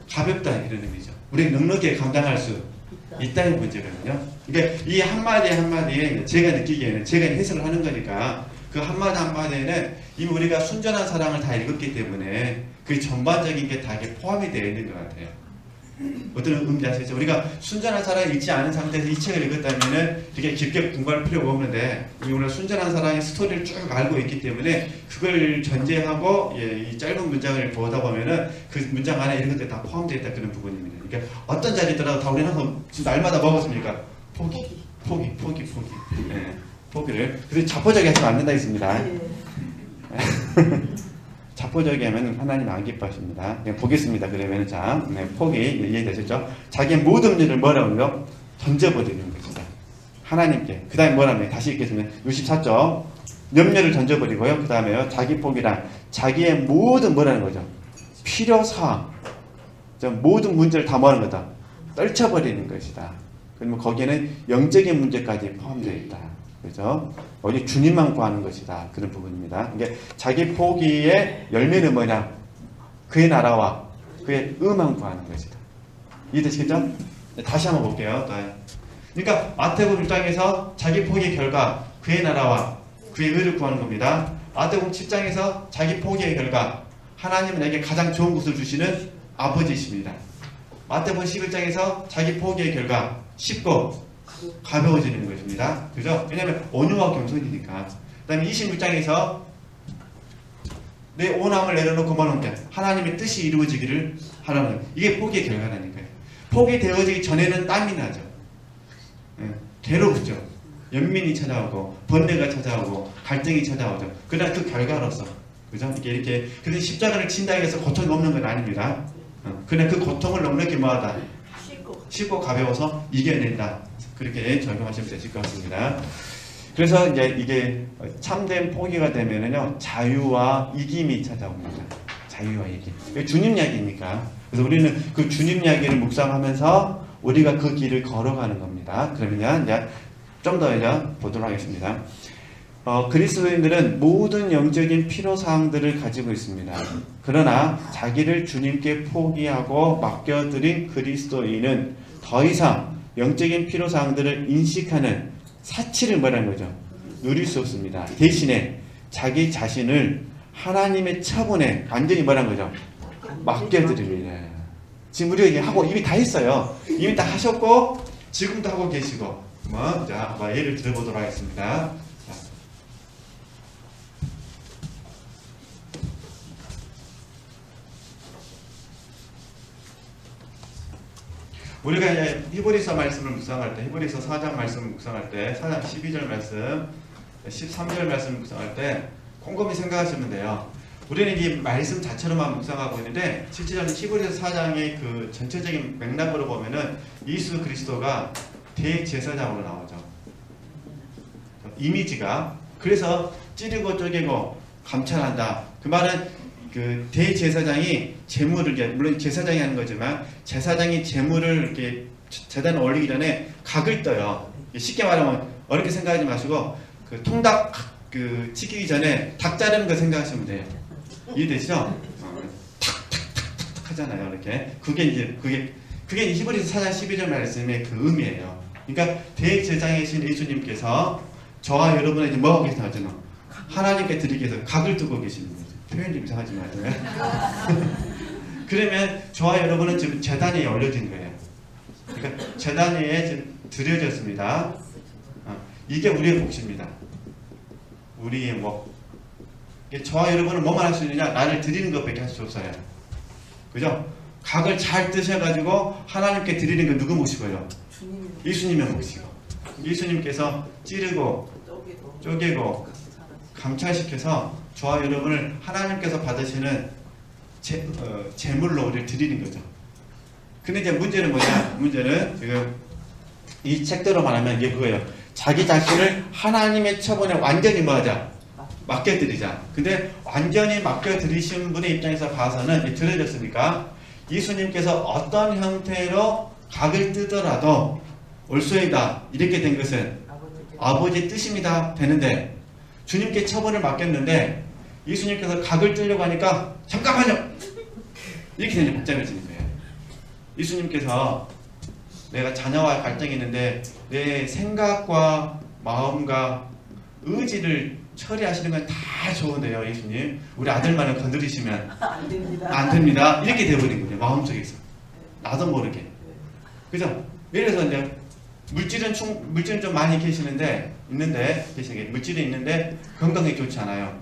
가볍다 이런 의미죠. 우리가 넉넉히 감당할 수 있다는 문제거든요. 그러니까 이 한마디 한마디에 제가 느끼기에는 제가 해석을 하는 거니까 그 한마디 한마디에는 이미 우리가 순전한 사랑을 다 읽었기 때문에 그 전반적인 게 다 포함이 되어 있는 것 같아요. 어떤 의미인지 아시겠죠? 우리가 순전한 사랑을 읽지 않은 상태에서 이 책을 읽었다면 되게 깊게 공부할 필요가 없는데 오늘 순전한 사랑의 스토리를 쭉 알고 있기 때문에 그걸 전제하고 이 짧은 문장을 보다 보면은 그 문장 안에 이런 것들이 다 포함되어 있다 그런 부분입니다. 그러니까 어떤 자리더라도 다 우리는 지금 날마다 먹었습니까? 포기. 네, 포기를. 그래서 자포자기 하시면 안 된다 했습니다. 자포자기 하면 하나님 안 기뻐하십니다. 네, 보겠습니다. 그러면 자, 포기 이해되셨죠? 자기의 모든 일을 뭐라고요? 던져버리는 것이다. 하나님께. 그 다음에 뭐라면 다시 읽겠습니다. 64쪽 염려를 던져버리고요. 그 다음에요. 자기 포기란 자기의 모든 뭐라는 거죠? 필요사항. 모든 문제를 다 뭐하는 거다? 떨쳐버리는 것이다. 그러면 거기에는 영적인 문제까지 포함되어 있다. 그죠? 어디 주님만 구하는 것이다. 그런 부분입니다. 이게 자기 포기의 열매는 뭐냐? 그의 나라와 그의 의만 구하는 것이다. 이해되시겠죠? 네, 다시 한번 볼게요. 그러니까 마태복음 1장에서 자기 포기의 결과 그의 나라와 그의 의를 구하는 겁니다. 마태복음 10장에서 자기 포기의 결과 하나님은 내게 가장 좋은 것을 주시는 아버지이십니다. 마태복음 11장에서 자기 포기의 결과 쉽고 가벼워지는 것입니다. 그죠? 왜냐하면 온유와 겸손이니까. 그 다음에 26장에서 내 온함을 내려놓고 뭐는 게 하나님의 뜻이 이루어지기를 하라는 이게 포기의 결과라니까요. 포기되어지기 전에는 땀이 나죠. 괴롭죠. 연민이 찾아오고 번뇌가 찾아오고 갈등이 찾아오죠. 그러나 그 결과로서 그죠? 이렇게 그래서 십자가를 진다고 해서 고통이 없는 건 아닙니다. 그러나 그 고통을 넉넉히 뭐하다? 쉽고 가벼워서 이겨낸다. 그렇게 적용하시면 되실 것 같습니다. 그래서 이제 이게 참된 포기가 되면은요, 자유와 이김이 찾아옵니다. 자유와 이김. 주님 이야기니까. 그래서 우리는 그 주님 이야기를 묵상하면서 우리가 그 길을 걸어가는 겁니다. 그러면 이제 좀 더 이제 보도록 하겠습니다. 그리스도인들은 모든 영적인 필요사항들을 가지고 있습니다. 그러나 자기를 주님께 포기하고 맡겨드린 그리스도인은 더 이상 영적인 필요사항들을 인식하는 사치를 뭐라는 거죠? 누릴 수 없습니다. 대신에 자기 자신을 하나님의 처분에 완전히 뭐라는 거죠? 맡겨드립니다. 지금 우리가 이게 하고 이미 다 했어요. 이미 다 하셨고 지금도 하고 계시고 자, 예를 들어보도록 하겠습니다. 우리가 이제 히브리서 말씀을 묵상할 때, 히브리서 4장 말씀을 묵상할 때, 4장 12절 말씀, 13절 말씀을 묵상할 때 곰곰이 생각하시면 돼요. 우리는 이 말씀 자체로만 묵상하고 있는데 실제로는 히브리서 4장의 그 전체적인 맥락으로 보면은 예수 그리스도가 대제사장으로 나오죠. 이미지가. 그래서 찌르고 쪼개고 감찰한다. 그 말은 그 대제사장이 재물을, 물론 제사장이 하는 거지만 제사장이 재물을 이렇게 제단에 올리기 전에 각을 떠요. 쉽게 말하면 어렵게 생각하지 마시고 그 통닭 그 치기 전에 닭 자르는 거 생각하시면 돼요. 이해되시죠? 탁탁탁탁 하잖아요. 이렇게 그게 히브리서 4장 12절 말씀의 그 의미예요. 그러니까 대제사장이신 예수님께서 저와 여러분에게 이제 뭐 하고 계시나요? 하나님께 드리기 위해서 각을 두고 계시는 거죠. 표현 좀 이상하지 마세요. 그러면 저와 여러분은 지금 제단 위에 올려진 거예요. 그러니까 제단 위에 지금 드려졌습니다. 이게 우리의 몫입니다. 우리의 몫. 저와 여러분은 뭐만 할 수 있느냐? 나를 드리는 것밖에 할 수 없어요. 그죠? 각을 잘 뜨셔가지고 하나님께 드리는 건 누구 몫이고요? 예수님의 몫이고. 예수님께서 찌르고 쪼개고 감찰시켜서 저와 여러분을 하나님께서 받으시는 제물로 우리를 드리는 거죠. 근데 이제 문제는 뭐냐? 문제는 지금 이 책대로 말하면 이게 그거예요. 자기 자신을 하나님의 처분에 완전히 뭐하자? 맡겨드리자. 근데 완전히 맡겨드리신 분의 입장에서 봐서는 들어졌으니까 예수님께서 어떤 형태로 각을 뜨더라도 올소이다 이렇게 된 것은 아버지의 뜻입니다 되는데 주님께 처분을 맡겼는데 예수님께서 각을 뜨려고 하니까 잠깐만요 이렇게 되니 복잡해지는 거예요. 예수님께서 내가 자녀와의 갈등이 있는데 내 생각과 마음과 의지를 처리하시는 건 다 좋은데요. 예수님 우리 아들만을 건드리시면 안 됩니다 이렇게 돼버린 거예요. 마음속에서 나도 모르게. 그죠? 예를 들어서 이제 물질은 좀 많이 계시는데 물질이 있는데 건강에 좋지 않아요.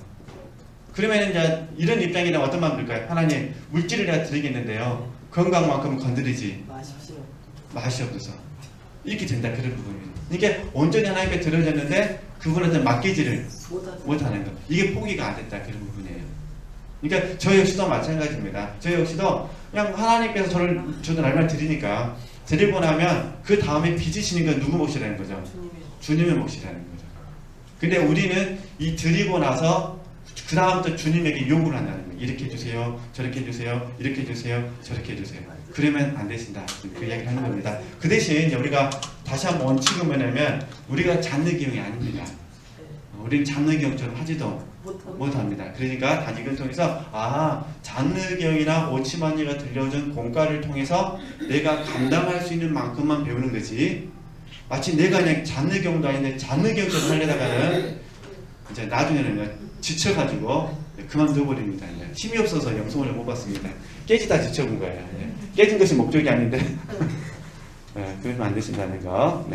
그러면 이제 이런 입장이 되면 어떤 마음 들까요? 하나님 물질을 내가 드리겠는데요 건강만큼 건드리지 맛이 없어서 이렇게 된다. 그런 부분이에요. 이게 온전히 하나님께 드려졌는데 그분한테 맡기지를 못하는 것. 이게 포기가 안 됐다. 그런 부분이에요. 그러니까 저 역시도 마찬가지입니다. 저 역시도 그냥 하나님께서 저도 날만 드리니까 드리고 나면 그 다음에 빚으시는 건 누구 몫이라는 거죠? 주님의 몫이라는 거죠. 근데 우리는 이 드리고 나서 그 다음부터 주님에게 요구를 한다는 거예요. 이렇게 해주세요. 저렇게 해주세요. 이렇게 해주세요. 저렇게 해주세요. 그러면 안 되신다. 그 이야기를 하는 겁니다. 그 대신 이제 우리가 다시 한번 원칙은 뭐냐면 우리가 장르기용이 아닙니다. 우리는 장르기용처럼 하지도 못합니다. 그러니까 다니기를 통해서 장르기용이나 오치마니가 들려준 공과를 통해서 내가 감당할 수 있는 만큼만 배우는 거지 마치 내가 그냥 장르기용도 아닌데 장르기용처럼 하려다가는 이제 나중에는 지쳐가지고 그만둬버립니다. 힘이 없어서 영성을 못 받습니다. 깨지다 지쳐본 거예요. 깨진 것이 목적이 아닌데 그러면 안 되신다는 거.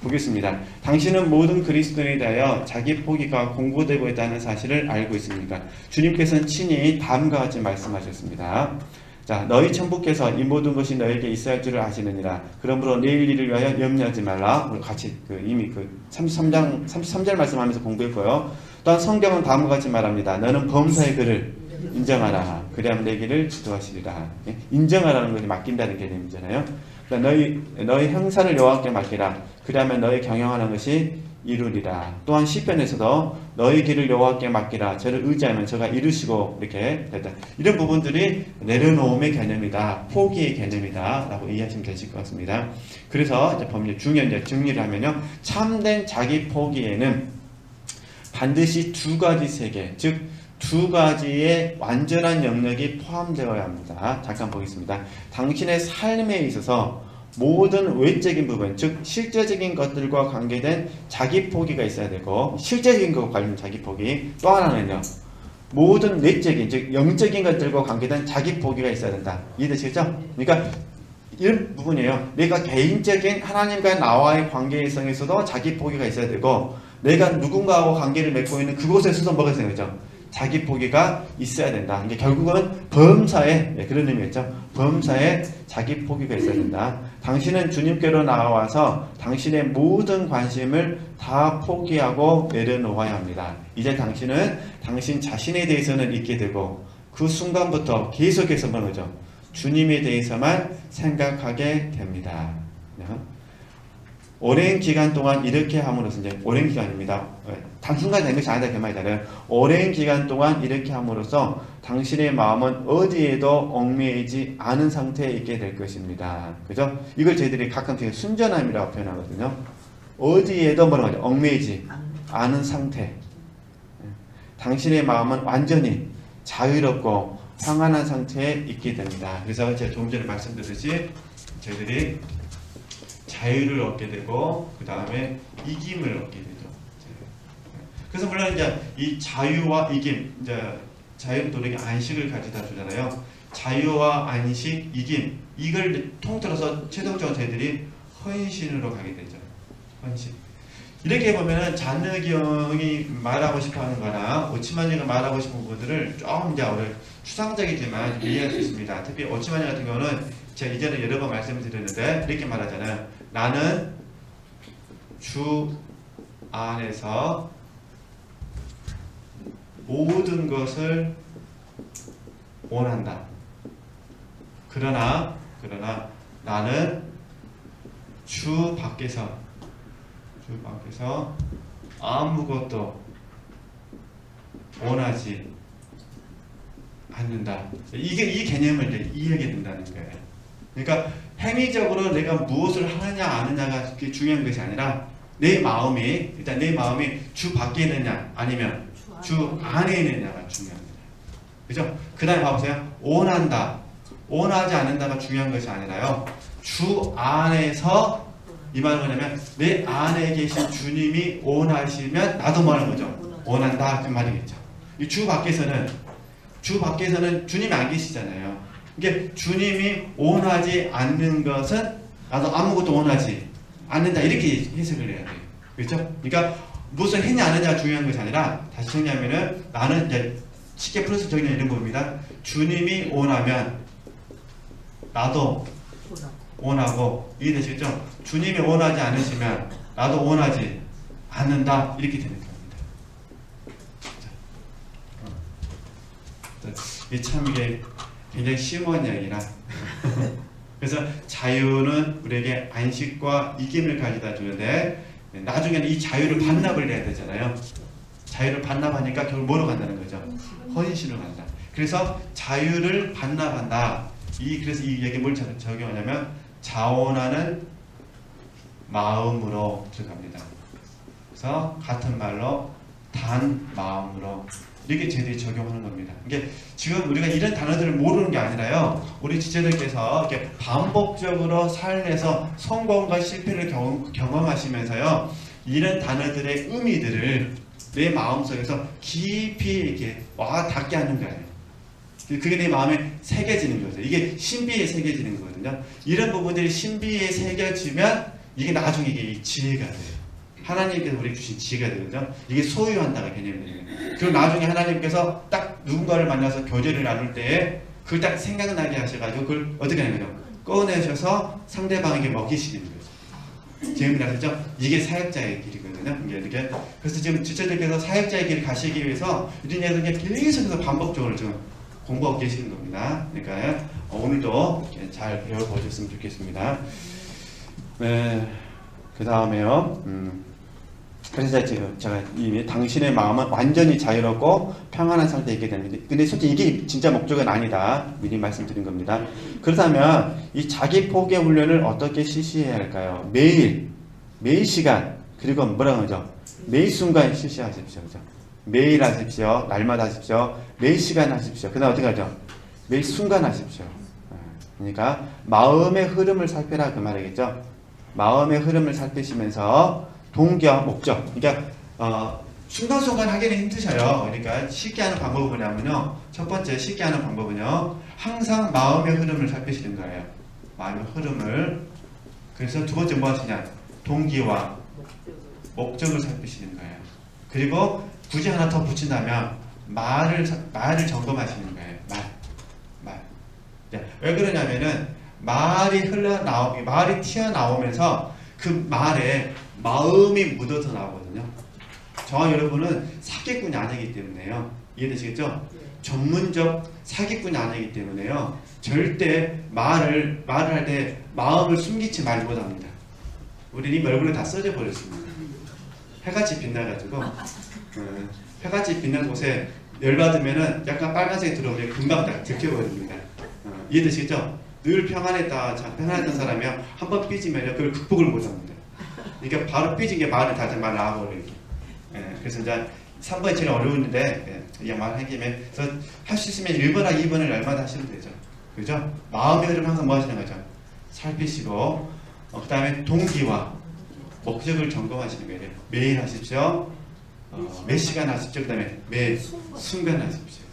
보겠습니다. 당신은 모든 그리스도인에 대하여 자기 포기가 공고되고 있다는 사실을 알고 있습니까? 주님께서는 친히 다음과 같이 말씀하셨습니다. 자, 너희 천부께서 이 모든 것이 너에게 있어야 할 줄을 아시느니라. 그러므로 내일 일을 위하여 염려하지 말라. 우리 같이 이미 33절 말씀하면서 공부했고요. 또한 성경은 다음과 같이 말합니다. 너는 범사의 그를 인정하라. 그래야만 내 길을 지도하시리라. 인정하라는 것이 맡긴다는 개념이잖아요. 그러니까 너희 형사를 여호와께 맡기라. 그래야만 너희 경영하는 것이 이루리라. 또한 시편에서도 너희 길을 여호와께 맡기라. 저를 의지하면 저가 이루시고 이렇게 됐다. 이런 부분들이 내려놓음의 개념이다. 포기의 개념이다. 라고 이해하시면 되실 것 같습니다. 그래서 이제 법률 중요한 정리를 하면요. 참된 자기 포기에는 반드시 두 가지 세계, 즉 두 가지의 완전한 영역이 포함되어야 합니다. 잠깐 보겠습니다. 당신의 삶에 있어서 모든 외적인 부분, 즉 실제적인 것들과 관계된 자기 포기가 있어야 되고 실제적인 것과 관련된 자기 포기, 또 하나는요. 모든 내적인, 즉 영적인 것들과 관계된 자기 포기가 있어야 된다. 이해되시겠죠? 그러니까 이런 부분이에요. 내가 개인적인 하나님과 나와의 관계성에서도 자기 포기가 있어야 되고 내가 누군가하고 관계를 맺고 있는 그곳에서도 뭐가 있어야 되죠? 자기 포기가 있어야 된다. 이게 결국은 범사에 그런 의미겠죠. 범사에 자기 포기가 있어야 된다. 당신은 주님께로 나와서 당신의 모든 관심을 다 포기하고 내려놓아야 합니다. 이제 당신은 당신 자신에 대해서는 잊게 되고 그 순간부터 계속해서 뭐죠? 주님에 대해서만 생각하게 됩니다. 오랜 기간 동안 이렇게 함으로써 이제 오랜 기간입니다. 단순간 된 것이 아니다 그 말이잖아요. 오랜 기간 동안 이렇게 함으로써 당신의 마음은 어디에도 얽매이지 않은 상태에 있게 될 것입니다. 그죠? 이걸 저희들이 가끔씩 순전함이라고 표현하거든요. 어디에도 뭐라고 하죠? 얽매이지 않은 상태. 당신의 마음은 완전히 자유롭고 평안한 상태에 있게 됩니다. 그래서 제가 조금 전에 말씀드렸듯이 저희들이 자유를 얻게 되고 그 다음에 이김을 얻게 되죠. 그래서 물론 이제 이 자유와 이김, 이제 자유 노력의 안식을 가져다 주잖아요. 자유와 안식, 이김 이걸 통틀어서 최종적으로 저희들이 헌신으로 가게 되죠. 헌신. 이렇게 보면은 잔느경이 말하고 싶어하는 거나 오치마니가 말하고 싶은 부분들을 조금 이제 추상적이지만 이해할 수 있습니다. 특히 오치마니 같은 경우는 제가 이전에 여러 번 말씀드렸는데 이렇게 말하잖아요. 나는 주 안에서 모든 것을 원한다. 그러나 나는 주 밖에서 아무것도 원하지 않는다. 이 개념을 이제 이해하게 된다는 거예요. 그러니까 행위적으로 내가 무엇을 하느냐 아느냐가 중요한 것이 아니라 내 마음이 일단 내 마음이 주 밖에 있느냐 아니면 주 안에 있느냐가 중요합니다. 그죠? 그 다음에 봐보세요. 원한다, 원하지 않는다가 중요한 것이 아니라요. 주 안에서 이 말은 뭐냐면 내 안에 계신 주님이 원하시면 나도 뭐 하는 거죠? 원한다 그 말이겠죠. 이 주 밖에서는 주님이 안 계시잖아요. 이게 주님이 원하지 않는 것은 나도 아무것도 원하지 않는다 이렇게 해석을 해야 돼요. 그렇죠? 그러니까 무엇을 했냐 안 했냐가 중요한 것이 아니라 다시 정리하면은 나는 이제 쉽게 풀어서 정리하는 이런 부분입니다. 주님이 원하면 나도 원하고 이해되시겠죠? 주님이 원하지 않으시면 나도 원하지 않는다 이렇게 되는 겁니다. 이게 참 이게 굉장히 쉬운 이야기라 그래서 자유는 우리에게 안식과 이김을 가져다 주는데 나중에는 이 자유를 반납을 해야 되잖아요. 자유를 반납하니까 결국 뭐로 간다는 거죠? 헌신으로 간다. 그래서 자유를 반납한다. 그래서 이 얘기 뭘 적용하냐면 자원하는 마음으로 들어갑니다. 그래서 같은 말로 단 마음으로 이렇게 저희들이 적용하는 겁니다. 이게 지금 우리가 이런 단어들을 모르는 게 아니라요. 우리 지체들께서 이렇게 반복적으로 삶에서 성공과 실패를 경험하시면서요. 이런 단어들의 의미들을 내 마음속에서 깊이 이렇게 와 닿게 하는 거예요. 그게 내 마음에 새겨지는 거죠. 이게 신비에 새겨지는 거거든요. 이런 부분들이 신비에 새겨지면 이게 나중에 이게 지혜가 돼요. 하나님께서 우리에게 주신 지혜가 되거든요. 이게 소유한다가 개념이에요. 그리고 나중에 하나님께서 딱 누군가를 만나서 교제를 나눌 때에 그걸 딱 생각나게 하셔가지고 그걸 어떻게 하는 거죠? 꺼내셔서 상대방에게 먹이시는 거죠. 지금이라서 이게 사역자의 길이거든요. 이게 그래서 지금 지체들께서 사역자의 길을 가시기 위해서 이런 얘기를 계속해서 반복적으로 지금 공부하고 계시는 겁니다. 그러니까 오늘도 잘 배워보셨으면 좋겠습니다. 네, 그 다음에요. 그래서 지금 제가 이미 당신의 마음은 완전히 자유롭고 평안한 상태에 있게 됩니다. 근데 솔직히 이게 진짜 목적은 아니다. 미리 말씀드린 겁니다. 그렇다면 이 자기 포기의 훈련을 어떻게 실시해야 할까요? 매일 시간 그리고 뭐라고 하죠? 매일 순간 실시하십시오. 그죠? 매일 하십시오. 날마다 하십시오. 매일 시간 하십시오. 그 다음 어떻게 하죠? 매일 순간 하십시오. 그러니까 마음의 흐름을 살펴라 그 말이겠죠. 마음의 흐름을 살피시면서 동기와 목적. 그러니까 순간순간 하기는 힘드셔요. 그러니까 쉽게 하는 방법은 뭐냐면요. 첫 번째 쉽게 하는 방법은요. 항상 마음의 흐름을 살피시는 거예요. 마음의 흐름을. 그래서 두 번째 뭐 하시냐? 동기와 목적을 살피시는 거예요. 그리고 굳이 하나 더 붙인다면 말을 점검하시는 거예요. 말. 왜 그러냐면은 말이 튀어나오면서 그 말에 마음이 묻어서 나오거든요. 저와 여러분은 사기꾼이 아니기 때문에요. 이해되시겠죠? 전문적 사기꾼이 아니기 때문에요. 절대 말을 할 때 마음을 숨기지 말고 합니다. 우리 이 얼굴에 다 써져 버렸습니다. 해같이 빛나가지고 해같이 빛난 곳에 열받으면은 약간 빨간색이 들어오면 금방 다 들켜버립니다. 이해되시겠죠? 늘 평안했던 사람이 한 번 삐지면 그걸 극복을 못합니다. 그러니까 바로 삐진 게 말을 다 말 나와버려요. 그래서 이제 3번이 제일 어려운데 이 말한 김에 할 수 있으면 1번이나 2번을 날마다 하시면 되죠. 그죠? 마음의 흐름 항상 뭐 하시는 거죠? 살피시고 그 다음에 동기와 목적을 점검하시는 거예요. 매일 하십시오. 몇 시간 하십시오. 그 다음에 매 순간 하십시오.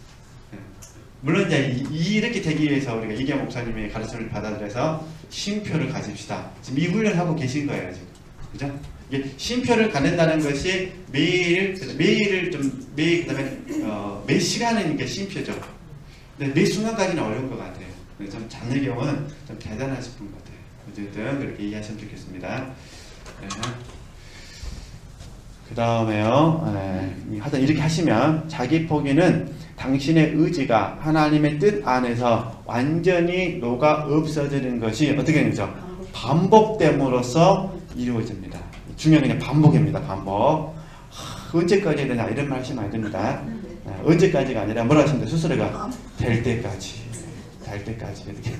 물론 이제 이렇게 되기 위해서 우리가 이계 목사님의 가르침을 받아들여서 쉼표를 가집시다. 지금 이 훈련을 하고 계신 거예요. 지금. 그죠? 이게 쉼표를 갖는다는 것이 매일 그다음에 매 시간은 이게 쉼표죠. 근데 매 순간까지는 어려운 것 같아요. 좀 자녀의 경우는 좀 대단하신 분 같아요. 어쨌든 그렇게 이해하시면 좋겠습니다. 그 다음에요. 하여튼 이렇게 하시면 자기 포기는 당신의 의지가 하나님의 뜻 안에서 완전히 녹아 없어지는 것이 어떻게 되죠? 반복됨으로써 이루어집니다. 중요한 게 반복입니다. 반복. 언제까지 해야 되냐 이런 말 하시면 안 됩니다. 언제까지가 아니라 뭐라 하시면 돼요? 스스로가 될 때까지. 될 때까지. 이렇게.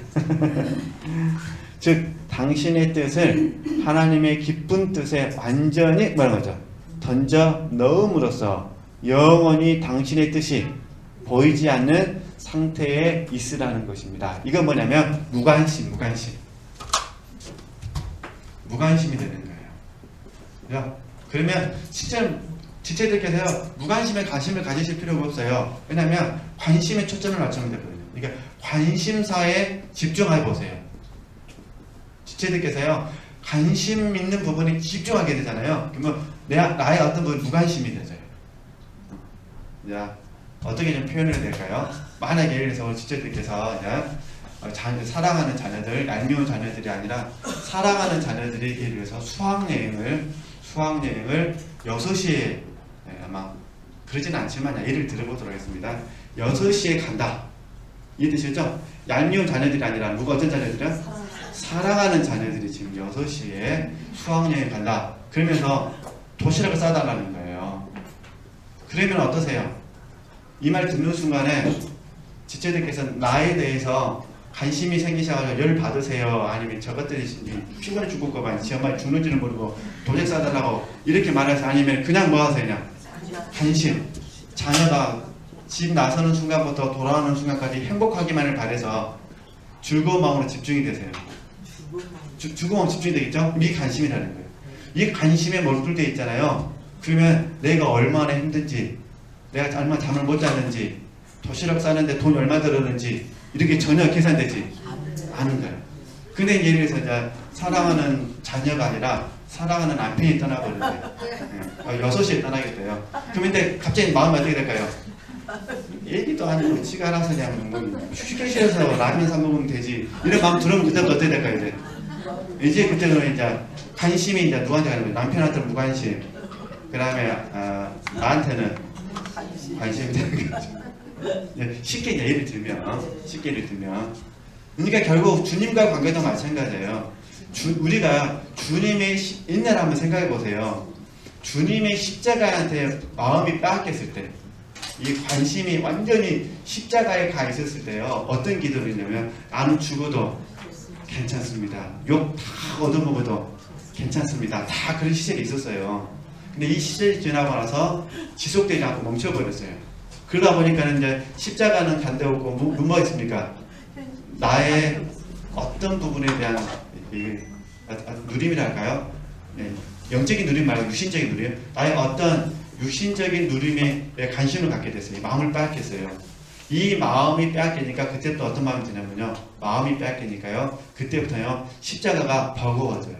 즉 당신의 뜻을 하나님의 기쁜 뜻에 완전히 뭐라고 하죠? 던져 넣음으로써 영원히 당신의 뜻이 보이지 않는 상태에 있으라는 것입니다. 이건 뭐냐면 무관심이 되는 거예요. 그러면 지체들께서요 무관심에 관심을 가지실 필요가 없어요. 왜냐하면 관심에 초점을 맞추면 되거든요. 그러니까 관심사에 집중해 보세요. 지체들께서요 관심 있는 부분에 집중하게 되잖아요. 그러면 나의 어떤 부분이 무관심이 되죠. 자, 어떻게 좀 표현을 해야 될까요? 만약에 예를 들어서 지체들께서 사랑하는 자녀들, 얄미운 자녀들이 아니라 사랑하는 자녀들이 예를 들어서 수학여행을 6시에 아마 그러진 않지만 예를 들어보도록 하겠습니다. 6시에 간다. 이해되시죠? 얄미운 자녀들이 아니라 누가 어떤 자녀들이야? 사랑하는 자녀들이 지금 6시에 수학여행 간다. 그러면서 도시락을 싸달라는 거예요. 그러면 어떠세요? 이 말 듣는 순간에 지체들께서 나에 대해서 관심이 생기셔서 열 받으세요? 아니면 저것들이 피곤해 죽을까봐 지 엄마 죽는지는 모르고 도시락 싸달라고 이렇게 말해서 아니면 그냥 뭐 하세요? 관심. 자녀가 집 나서는 순간부터 돌아오는 순간까지 행복하기만을 바라서 즐거운 마음으로 집중이 되세요. 즐거운 마음으로 집중이 되겠죠? 이 관심이라는 거예요. 이 관심에 몰두되어 있잖아요. 그러면 내가 얼마나 힘든지, 내가 얼마나 잠을 못 잤는지, 도시락 싸는데 돈이 얼마 들었는지 이렇게 전혀 계산되지 않은 거예요. 근데 예를 들어서 이제 사랑하는 자녀가 아니라 사랑하는 남편이 떠나버려요. 6시에 떠나겠대요. 그러면 근데 갑자기 마음이 어떻게 될까요? 얘기도 아니고 지가 알아서 그냥 뭐 휴식실에서 라면 사 먹으면 되지 이런 마음 들으면 그때부터 어떻게 될까요? 이제 그때는 이제 관심이 이제 누구한테 가는 거예요? 남편한테는 무관심, 그 다음에 나한테는 관심이 되는 거죠. 쉽게 예를 들면 그러니까 결국 주님과 관계도 마찬가지예요. 우리가 주님의 옛날에 한번 생각해 보세요. 주님의 십자가한테 마음이 빼앗겼을 때, 이 관심이 완전히 십자가에 가 있었을 때요, 어떤 기도를 했냐면 나는 죽어도 괜찮습니다. 욕 다 얻어먹어도 괜찮습니다. 다 그런 시절이 있었어요. 근데 이 시절이 지나고 나서 지속되지 않고 멈춰버렸어요. 그러다 보니까 이제 십자가는 간데 없고 뭐가 있습니까? 나의 어떤 부분에 대한 누림이랄까요? 영적인 누림 말고 육신적인 누림. 나의 어떤 육신적인 누림에 관심을 갖게 됐어요. 마음을 빼앗겼어요. 이 마음이 빼앗기니까 그때부터 어떤 마음이 드냐면요. 마음이 빼앗기니까요. 그때부터요. 십자가가 버거워져요.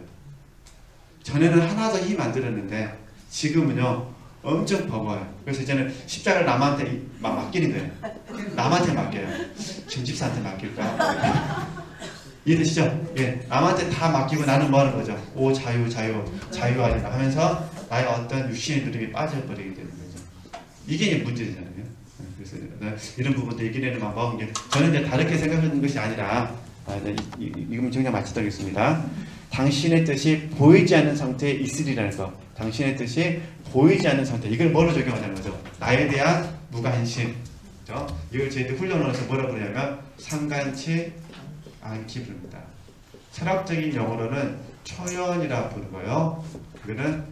전에는 하나도 힘 안 들었는데 지금은요. 엄청 버거워요. 그래서 이제는 십자가를 남한테 맡기는 거예요. 남한테 맡겨요. 김 집사한테 맡길까? 이해되시죠? 예, 남한테 다 맡기고 나는 뭐 하는 거죠? 오 자유하리라 하면서 나의 어떤 육신의 누림이 빠져버리게 되는 거죠. 이게 이제 문제잖아요. 그래서 이런 부분도 얘기하는 방법은 저는 이제 다르게 생각하는 것이 아니라 이건 정리가 마치도록 하겠습니다. 당신의 뜻이 보이지 않는 상태에 있으리라는 거. 당신의 뜻이 보이지 않는 상태. 이걸 뭐로 적용하냐는 거죠. 나에 대한 무관심. 그죠? 이걸 저희들 훈련원에서 뭐라고 그러냐면 상관치 않기 부릅니다. 철학적인 용어로는 초연이라 부르고요. 그거는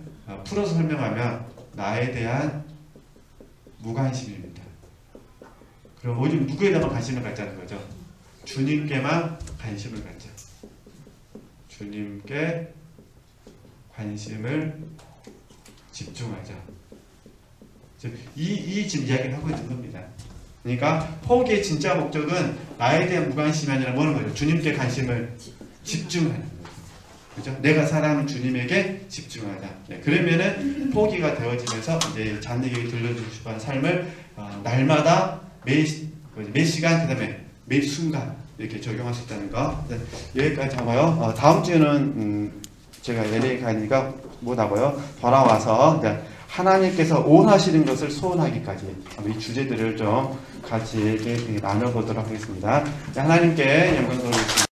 풀어서 설명하면 나에 대한 무관심입니다. 그럼 오직 누구에다만 관심을 갖자는 거죠? 주님께만 관심을 갖자. 주님께 관심을 집중하자. 이 지금 이야기를 하고 있는 겁니다. 그러니까 포기의 진짜 목적은 나에 대한 무관심이 아니라 뭐는 거죠? 주님께 관심을 집중하는 거죠. 그죠? 내가 사랑하는 주님에게 집중하자. 네, 그러면은 포기가 되어지면서 이제 자녀에게 들려주고 싶은 삶을 날마다 매 시간 그다음에 매 순간 이렇게 적용할 수 있다는 거. 네, 여기까지 하고요. 다음 주에는 제가 LA 가니까 못하고요. 돌아와서 하나님께서 원하시는 것을 소원하기까지 이 주제들을 좀 같이 나눠보도록 하겠습니다. 하나님께 영광 돌리겠습니다.